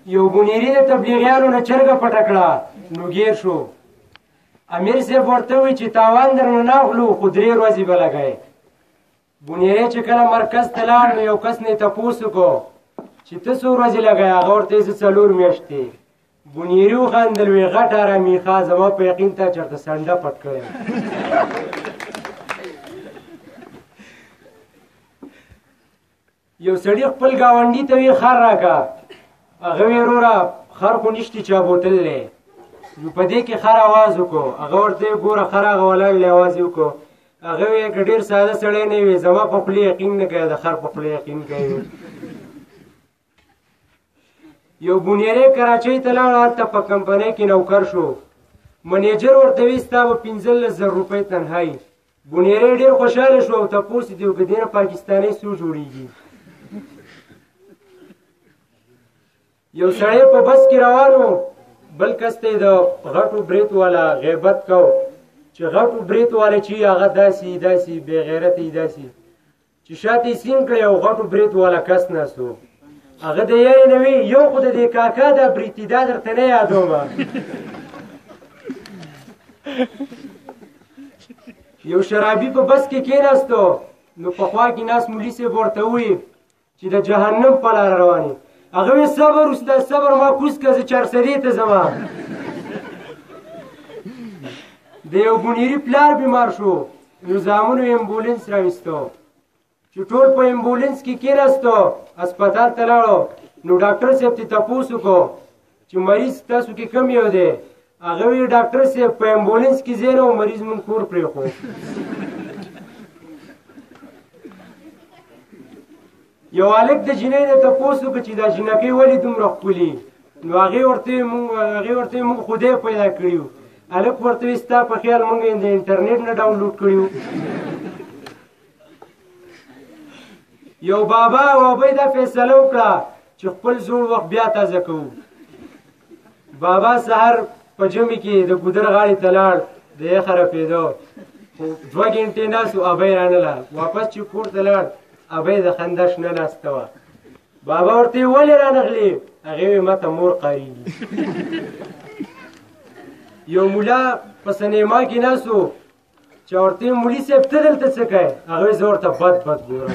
یو بونیري د تبلیغیانو نه چرګه پټه کړه نو ګیر شو. امیر صاحب ورته ووایي چې تاوان درنه نه اخلو خو 3 ورځې به لګئ. بونیری چې کله مرکز ته لاړ نو یو کس نه یې تپوس وکړو چې ته څو ورځې لګئ؟ هغه ورته وایي زه 4 میاشتې. بونیري وخندل وایي غټ ارامي ښه زما په یقین تا چېرته سنډه پټ کړی. یو سړي خپل ګاونډي ته وایي خر راکړه. هغه وایي وروره خر خو نشته چا بوتل دی. نو په دې کې خر اواز وکړو. هغه ورته وایي ګوره خر هغه ولاړ دی اواز یې وکړو. هغه وایي که ډېر ساده سړی نه وي زما په خولې یقین نه کوي د خر په خولې یقین کوي. یو بونیری کراچۍ ته لاړ هلته په کمپنۍ کې نوکر شو. منیجر ورته وایي ستا به 15,000 روپۍ تنهایي. بونیری ډېر خوشحاله شو او تپوس یې وکړ دې نه پاکستانۍ څو جوړېږي. یو سړی په بس کې روان و بل کس ته یې د غټو بریت والا غیبت کو چې غټو بریت والا چې هغه داسې داسې بې غیرته یې داسې چې شاته یې سین کړی او غټو بریت والا کس ناست و. هغه د یارې نه وی یو خو د دې کاکا دا بریتي دا درته نه یادومه. یو شرابي په بس کې کېناستو نو په خوا کې ناست مولي صاحب ورته ووایي چې د جهنم په لاره روان یې. هغه وی صبر استاد صبر ما کوز که زه 400 ته ځمه. د یو بونیري پلار بیمار شو نو زامنو امبولینس راویستو چې ټول په امبولینس کې کېناستو هسپتال ته لاړو نو ډاکټر صاحب ته تپوس وکړو چې مریض تاسو کې کم یو دی؟ هغه وی ډاکټر صاحب په امبولینس کې ځای نه و مریض مونږ کور پرېښود. یو هلک د جینۍ نه تپوس وکړه چې دا جینکۍ ولې دومره ښکلي؟ نو هغې ورته ویې موږ خدای پیدا کړي وو. هلک ورته وایي ستا په خیال موږ یې د انټرنیټ نه ډاونلوډ کړي وو. یو بابا او ابۍ دا فیصله وکړه چې خپل زوړ وخت بیا تازه کوو. بابا سهار په ژمي کې د ګودر غاړې ته لاړ د یخه رپېدو خو 2 ګنټې ناست و ابۍ رانه واپس چې کور ته لاړ ابۍ د خندا شنه ناسته وه. بابا ورته ویې ولې رانغلې؟ هغې ویې ما ته مور قاریږي. یو مولا په سینما کې ناست و چې ورته ویې مولي صاحب ته دلته څه کوې؟ هغه ویې زه ورته بد ګورم.